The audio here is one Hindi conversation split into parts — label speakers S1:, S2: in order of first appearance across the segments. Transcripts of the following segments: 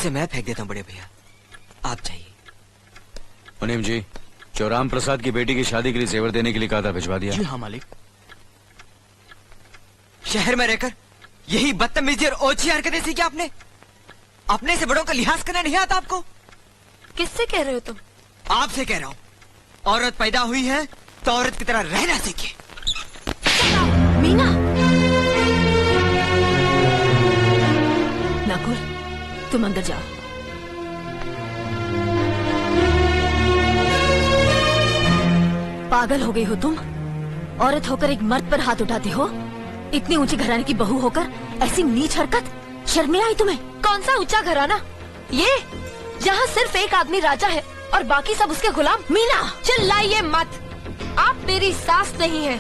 S1: इसे मैं फेंक देता हूँ बड़े भैया, आप चाहिए।
S2: मुनीम जी, चौराम प्रसाद की बेटी की शादी के लिए जेवर देने के लिए कहा था, भिजवा दिया?
S3: जी हाँ मालिक।
S1: शहर में रहकर यही बदतमीजी और ओछी हरकतें सीखी आपने? अपने से बड़ों का लिहाज करना नहीं आता आपको?
S4: किससे कह रहे हो तुम?
S1: आपसे कह रहा हूँ। औरत पैदा हुई है तो औरत की तरह रहना सीखिए।
S4: मीना,
S5: नकुल, तुम अंदर जाओ। पागल हो गई हो तुम? औरत होकर एक मर्द पर हाथ उठाती हो? इतनी ऊंची घराने की बहू होकर ऐसी नीच हरकत, शर्म नहीं आई तुम्हें?
S4: कौन सा ऊंचा घराना? ये जहाँ सिर्फ एक आदमी राजा है और बाकी सब उसके गुलाम।
S5: मीना,
S4: चिल्लाइए मत। आप मेरी सास नहीं है।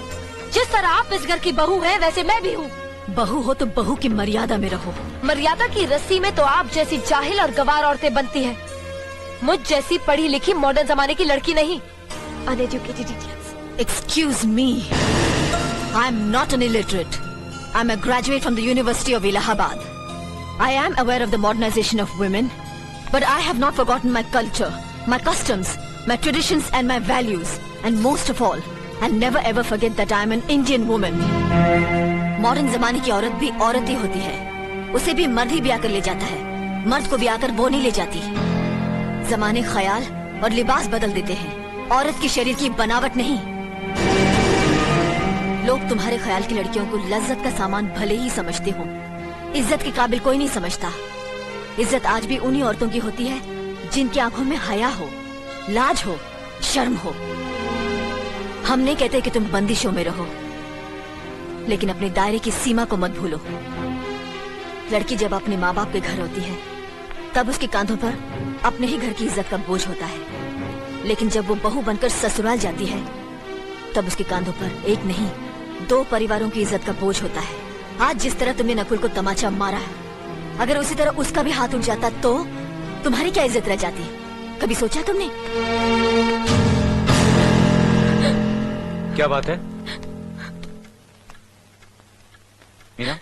S4: जिस तरह आप इस घर की बहू है वैसे मैं भी हूँ।
S5: बहू हो तो बहू की मर्यादा में रहो।
S4: मर्यादा की रस्सी में तो आप जैसी जाहिल और गवार औरतें बनती हैं। मुझ जैसी पढ़ी लिखी मॉडर्न जमाने की लड़की नहीं। Uneducated idiots.
S5: Excuse me. I am not an illiterate. I am a graduate from the University of Allahabad. I am aware of the modernization of women, but I have not forgotten my culture, my customs, my traditions and my values. And most of all, I'll never ever forget that I am an Indian woman. Modern जमाने की औरत भी औरत ही होती है। उसे भी मर्द ही ब्याह कर ले जाता है, मर्द को ब्याह कर वो नहीं ले जाती। जमाने ख्याल और लिबास बदल देते हैं, औरत की शरीर की बनावट नहीं। लोग तुम्हारे ख्याल की लड़कियों को लज्जत का सामान भले ही समझते हो, इज्जत के काबिल कोई नहीं समझता। इज्जत आज भी उन्हीं औरतों की होती है जिनकी आंखों में हया हो, लाज हो, शर्म हो। हम नहीं कहते कि तुम बंदिशों में रहो, लेकिन अपने दायरे की सीमा को मत भूलो। लड़की जब अपने माँ बाप के घर होती है तब उसके कांधों पर अपने ही घर की इज्जत का बोझ होता है, लेकिन जब वो बहू बनकर ससुराल जाती है तब उसके कांधों पर एक नहीं 2 परिवारों की इज्जत का बोझ होता है। आज जिस तरह तुमने नकुल को तमाचा मारा है, अगर उसी तरह उसका भी हाथ उठ जाता तो तुम्हारी क्या इज्जत रह जाती? कभी सोचा तुमने?
S2: क्या बात है मीना?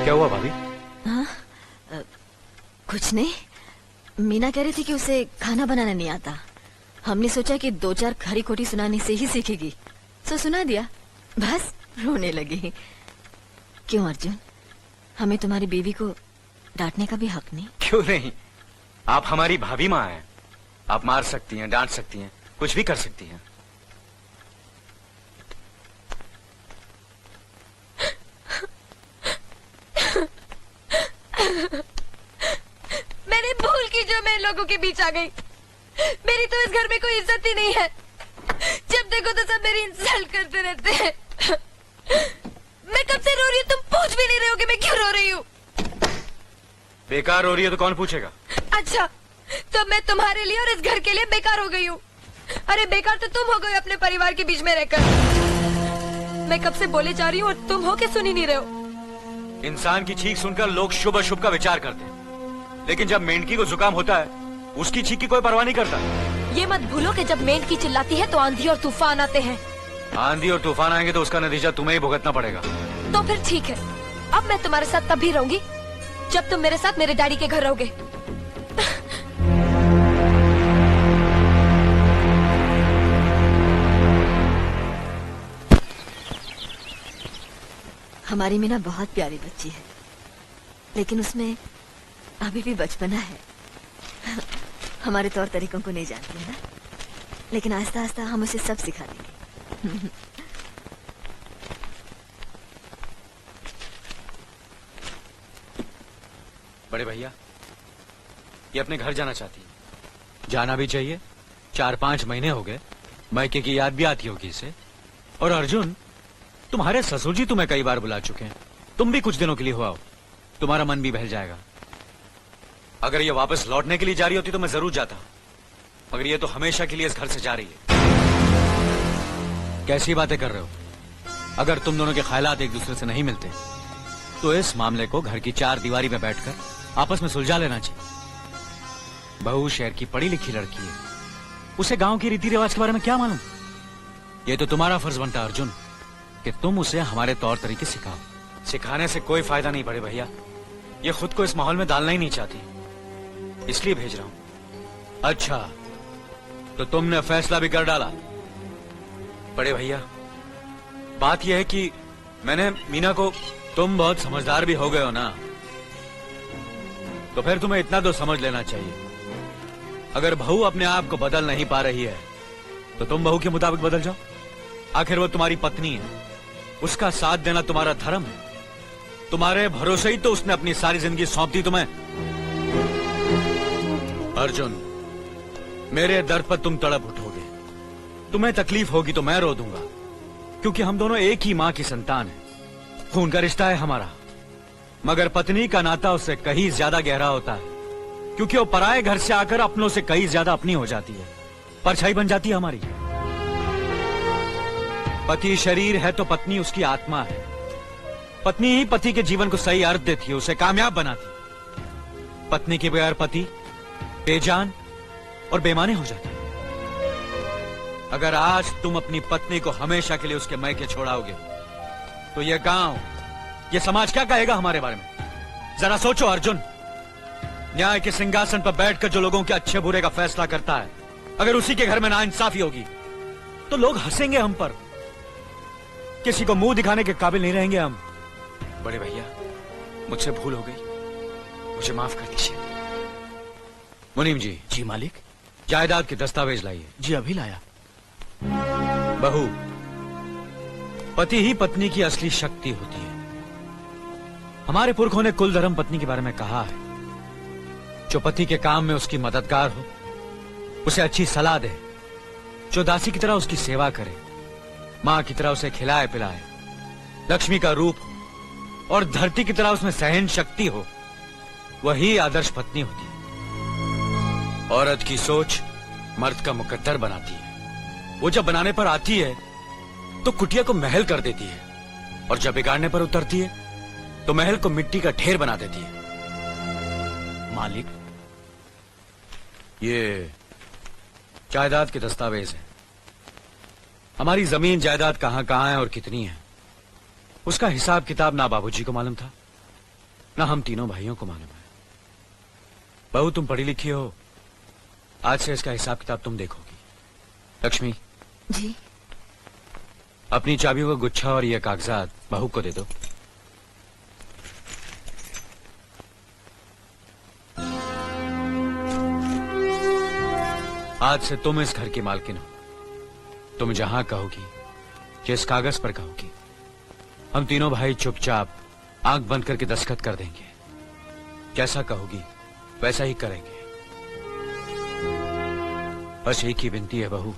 S2: क्या हुआ भाभी?
S5: हाँ, कुछ नहीं। मीना कह रही थी कि उसे खाना बनाना नहीं आता। हमने सोचा कि 2-4 खरी खोटी सुनाने से ही सीखेगी, तो सुना दिया। बस रोने लगी। क्यों अर्जुन, हमें तुम्हारी बीवी को डांटने का भी हक नहीं?
S2: क्यों नहीं, आप हमारी भाभी माँ हैं। आप मार सकती हैं, डांट सकती हैं, कुछ भी कर सकती हैं।
S4: मैंने भूल की जो मैं लोगों के बीच आ गई। मेरी तो इस घर में कोई इज्जत ही नहीं है। जब देखो तो सब मेरी इंसल्ट करते रहते हैं। मैं कब से रो रही हूँ, तुम पूछ भी नहीं रहे हो कि मैं क्यों रो रही हूँ।
S2: बेकार हो रही है तो कौन पूछेगा?
S4: अच्छा, तो मैं तुम्हारे लिए और इस घर के लिए बेकार हो गई हूँ। अरे बेकार तो तुम हो गए अपने परिवार के बीच में रहकर। मैं कब से बोले जा रही हूँ और तुम हो के सुन ही नहीं रहे हो।
S2: इंसान की चीख सुनकर लोग शुभ अशुभ का विचार करते हैं, लेकिन जब मेंढकी को जुकाम होता है उसकी चीख की कोई परवाह नहीं करता।
S4: ये मत भूलो कि जब मेंढकी चिल्लाती है तो आंधी और तूफान आते हैं।
S2: आंधी और तूफान आएंगे तो उसका नतीजा तुम्हें ही भुगतना पड़ेगा।
S4: तो फिर ठीक है, अब मैं तुम्हारे साथ तब भी रहूंगी जब तुम मेरे साथ मेरे डैडी के घर रहोगे।
S5: हमारी मीना बहुत प्यारी बच्ची है, लेकिन उसमें अभी भी बचपना है। हमारे तौर तरीकों को नहीं जानती है ना, लेकिन आस्ता आस्ता हम उसे सब सिखा देंगे।
S2: बड़े भैया, ये अपने घर जाना चाहती है। जाना भी चाहिए। 4-5 महीने हो गए, मायके की याद भी आती होगी इसे। और अर्जुन, तुम्हारे ससुर जी तुम्हें कई बार बुला चुके हैं, तुम भी कुछ दिनों के लिए हो आओ, तुम्हारा मन भी बहल जाएगा। अगर ये वापस लौटने के लिए जा रही होती तो मैं जरूर जाता, मगर ये तो हमेशा के लिए इस घर से जा रही है। कैसी बातें कर रहे हो? अगर तुम दोनों के ख्यालात एक दूसरे से नहीं मिलते तो इस मामले को घर की 4 दीवारी में बैठकर आपस में सुलझा लेना चाहिए। बहू शहर की पढ़ी लिखी लड़की है, उसे गांव की रीति रिवाज के बारे में क्या मालूम? ये तो तुम्हारा फर्ज बनता अर्जुन कि तुम उसे हमारे तौर तरीके सिखाओ। सिखाने से कोई फायदा नहीं बड़े भैया, ये खुद को इस माहौल में डालना ही नहीं चाहती, इसलिए भेज रहा हूं। अच्छा, तो तुमने फैसला भी कर डाला? बड़े भैया, बात यह है कि मैंने मीना को, तुम बहुत समझदार भी हो गए हो ना, तो फिर तुम्हें इतना तो समझ लेना चाहिए, अगर बहू अपने आप को बदल नहीं पा रही है तो तुम बहू के मुताबिक बदल जाओ। आखिर वो तुम्हारी पत्नी है, उसका साथ देना तुम्हारा धर्म है। तुम्हारे भरोसे ही तो उसने अपनी सारी जिंदगी सौंप दी तुम्हें। अर्जुन, मेरे दर्द पर तुम तड़प उठोगे, तुम्हें तकलीफ होगी तो मैं रो दूंगा, क्योंकि हम दोनों एक ही मां की संतान हैं, खून का रिश्ता है हमारा। मगर पत्नी का नाता उससे कहीं ज्यादा गहरा होता है, क्योंकि वो पराये घर से आकर अपनों से कहीं ज्यादा अपनी हो जाती है, परछाई बन जाती है हमारी। पति शरीर है तो पत्नी उसकी आत्मा है। पत्नी ही पति के जीवन को सही अर्थ देती है, उसे कामयाब बनाती। पत्नी के बगैर पति बेजान और बेमाने हो जाते। अगर आज तुम अपनी पत्नी को हमेशा के लिए उसके मैके छोड़ाओगे तो यह गांव, यह समाज क्या कहेगा हमारे बारे में? जरा सोचो अर्जुन, न्याय के सिंहासन पर बैठकर जो लोगों के अच्छे बुरे का फैसला करता है, अगर उसी के घर में नाइंसाफी होगी तो लोग हंसेंगे हम पर, किसी को मुंह दिखाने के काबिल नहीं रहेंगे हम। बड़े भैया, मुझसे भूल हो गई, मुझे माफ कर दीजिए। मुनीम जी।
S3: जी मालिक।
S2: जायदाद के दस्तावेज लाइए।
S3: जी अभी लाया।
S2: बहू, पति ही पत्नी की असली शक्ति होती है। हमारे पुरखों ने कुल धर्म पत्नी के बारे में कहा है, जो पति के काम में उसकी मददगार हो, उसे अच्छी सलाह दे, जो दासी की तरह उसकी सेवा करे, मां की तरह उसे खिलाए पिलाए, लक्ष्मी का रूप हो और धरती की तरह उसमें सहन शक्ति हो, वही आदर्श पत्नी होती है। औरत की सोच मर्द का मुकद्दर बनाती है। वो जब बनाने पर आती है तो कुटिया को महल कर देती है, और जब बिगाड़ने पर उतरती है तो महल को मिट्टी का ढेर बना देती है।
S3: मालिक,
S2: ये जायदाद के दस्तावेज हैं। हमारी जमीन जायदाद कहां कहां है और कितनी है, उसका हिसाब किताब ना बाबूजी को मालूम था, ना हम तीनों भाइयों को मालूम है। बहू, तुम पढ़ी लिखी हो, आज से इसका हिसाब किताब तुम देखोगी। लक्ष्मी
S5: जी।
S2: अपनी चाबियों का गुच्छा और ये कागजात बहू को दे दो। आज से तुम इस घर की मालकिन हो। तुम जहां कहोगी, जिस कागज पर कहोगी, हम तीनों भाई चुपचाप आंख बंद करके दस्तखत कर देंगे। जैसा कहोगी वैसा ही करेंगे। बस एक ही विनती है बहू,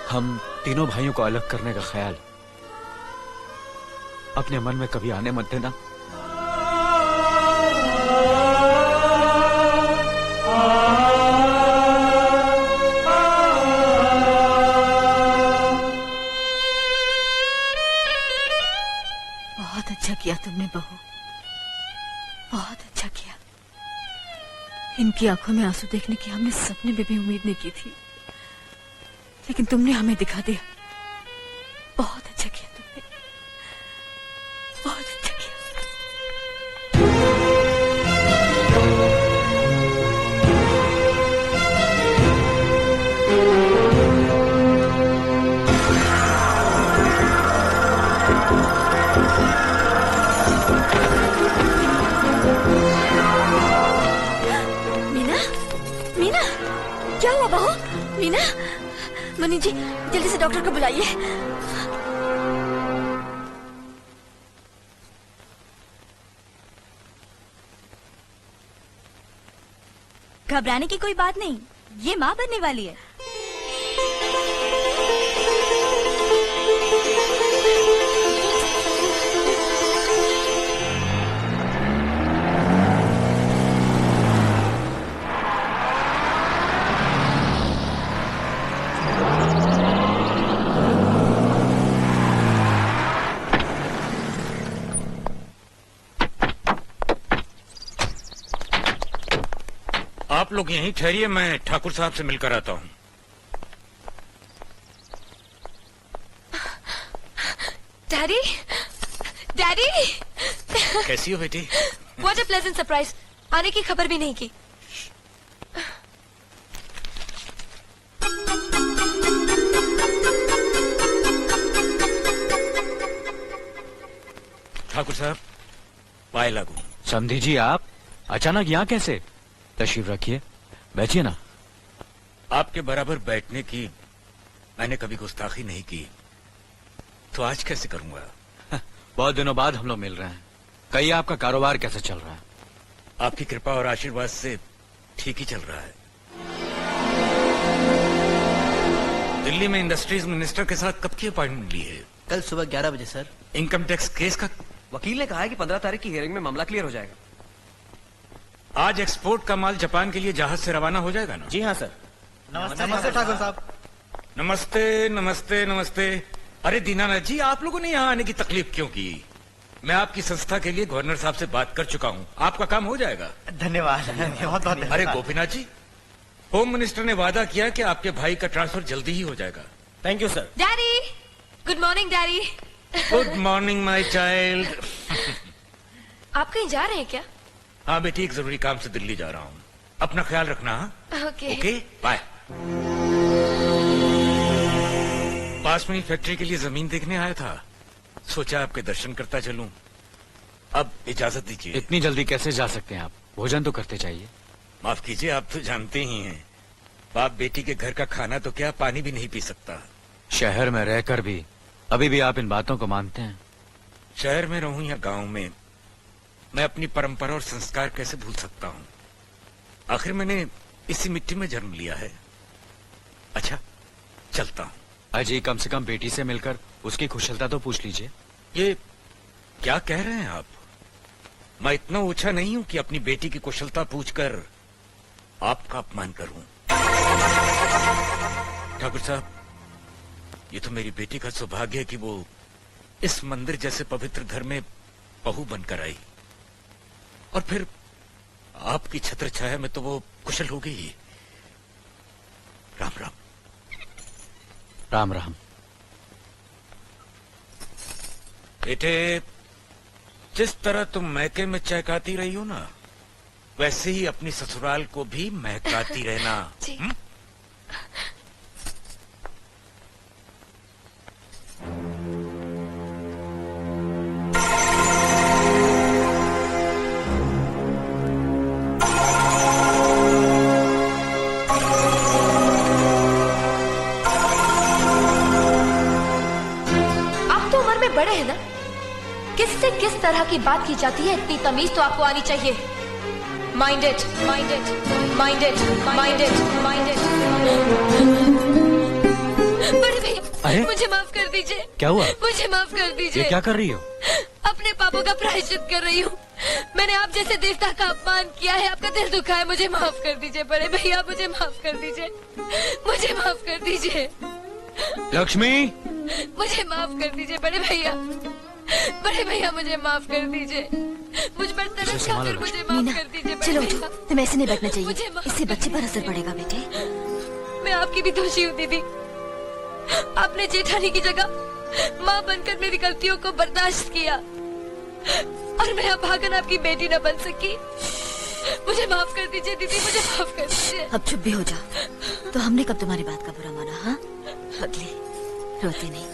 S2: हम तीनों भाइयों को अलग करने का ख्याल अपने मन में कभी आने मत देना।
S5: बहुत अच्छा किया तुमने बहू, बहुत अच्छा किया। इनकी आंखों में आंसू देखने की हमने सपने में भी उम्मीद नहीं की थी, लेकिन तुमने हमें दिखा दिया। बहुत अच्छा किया तुमने, बहुत अच्छा किया। मीना, मीना, क्या हुआ बहू? मीना, मुनि जी जल्दी से डॉक्टर को बुलाइए।
S6: घबराने की कोई बात नहीं, ये माँ बनने वाली है।
S7: आप लोग यहीं ठहरिए, मैं ठाकुर साहब से मिलकर आता हूँ।
S4: डैडी, डैडी,
S7: कैसी हो बेटी?
S4: What a pleasant surprise. आने की खबर भी नहीं की।
S7: ठाकुर साहब, पाए लागू।
S2: समधी जी, आप अचानक यहाँ कैसे? तशरीफ रखिए, बैठिए ना।
S7: आपके बराबर बैठने की मैंने कभी गुस्ताखी नहीं की, तो आज कैसे करूंगा?
S2: बहुत दिनों बाद हम लोग मिल रहे हैं। कहिए, आपका कारोबार कैसे चल रहा है?
S7: आपकी कृपा और आशीर्वाद से ठीक ही चल रहा है। दिल्ली में इंडस्ट्रीज मिनिस्टर के साथ कब की अपॉइंटमेंट ली है?
S3: कल सुबह 11 बजे सर।
S7: इनकम टैक्स केस का
S3: वकील ने कहा है कि 15 तारीख की हियरिंग में मामला क्लियर हो जाएगा।
S7: आज एक्सपोर्ट का माल जापान के लिए जहाज से रवाना हो जाएगा ना?
S3: जी हाँ सर। नमस्ते ठाकुर साहब।
S7: नमस्ते नमस्ते नमस्ते। अरे दीनानाथ जी, आप लोगों ने यहाँ आने की तकलीफ क्यों की? मैं आपकी संस्था के लिए गवर्नर साहब से बात कर चुका हूँ, आपका काम हो जाएगा।
S3: धन्यवाद, बहुत बहुत।
S7: अरे गोपीनाथ जी, होम मिनिस्टर ने वादा किया कि आपके भाई का ट्रांसफर जल्दी ही हो जाएगा।
S3: Thank you sir.
S4: Daddy, good morning daddy.
S7: Good morning my child.
S4: आप कहीं जा रहे हैं क्या?
S7: हाँ बेटी, एक जरूरी काम से दिल्ली जा रहा हूँ। अपना ख्याल रखना। हाँ?
S4: ओके।
S7: Okay, bye. पास में ही फैक्ट्री के लिए जमीन देखने आया था, सोचा आपके दर्शन करता चलूं। अब इजाजत दीजिए।
S2: इतनी जल्दी कैसे जा सकते हैं आप? भोजन तो करते चाहिए।
S7: माफ कीजिए, आप तो जानते ही हैं, बाप बेटी के घर का खाना तो क्या, पानी भी नहीं पी सकता।
S2: शहर में रहकर भी अभी भी आप इन बातों को मानते हैं?
S7: शहर में रहूं या गांव में, मैं अपनी परंपरा और संस्कार कैसे भूल सकता हूं? आखिर मैंने इसी मिट्टी में जन्म लिया है। अच्छा, चलता हूं।
S2: अजी, कम से कम बेटी से मिलकर उसकी कुशलता तो पूछ लीजिए।
S7: ये क्या कह रहे हैं आप? मैं इतना ऊंचा नहीं हूं कि अपनी बेटी की कुशलता पूछकर आपका अपमान करूं। ठाकुर साहब, ये तो मेरी बेटी का सौभाग्य है कि वो इस मंदिर जैसे पवित्र घर में बहू बनकर आई, और फिर आपकी छत्र छाया में तो वो कुशल हो गई ही। राम राम।
S2: राम राम।
S7: बेटे, जिस तरह तुम मैके में चहकाती रही हो ना, वैसे ही अपनी ससुराल को भी महकाती रहना।
S4: जी। आप तो उम्र में बड़े हैं ना, किससे किस तरह की बात की जाती है, इतनी तमीज तो आपको आनी चाहिए। Mind it, mind it, mind it, mind it, mind it. बड़े भैया,
S2: अरे?
S4: मुझे माफ कर दीजिए।
S2: क्या हुआ?
S4: मुझे माफ कर
S2: ये
S4: दीजिए।
S2: क्या कर रही हो?
S4: अपने पापों का प्रायश्चित कर रही हूँ। मैंने आप जैसे देवता का अपमान किया है, आपका दिल दुखा है, मुझे माफ कर दीजिए बड़े भैया, मुझे माफ कर दीजिए, मुझे माफ कर दीजिए,
S2: लक्ष्मी,
S4: मुझे माफ कर दीजिए बड़े भैया, बड़े भैया मुझे माफ कर दीजिए, मुझ पर तरस खाकर मुझे माफ
S5: मीना,
S4: कर दीजिए बड़े
S5: चलो
S4: भैया।
S5: उठो, तुम्हें ऐसे नहीं बैठना चाहिए,
S4: मुझे माफ
S5: इससे बच्चे पर असर पड़ेगा बेटे।
S4: मैं आपकी भी दोषी हूँ दीदी। आपने जेठानी की जगह माँ बनकर मेरी गलतियों को बर्दाश्त किया, और मैं अभागन आपकी बेटी न बन सकी। मुझे माफ कर दीजिए दीदी, मुझे माफ कर दीजिए।
S5: अब चुप भी हो जा। तो हमने कब तुम्हारी बात का बुरा माना? हाँ, पगली, रोते नहीं।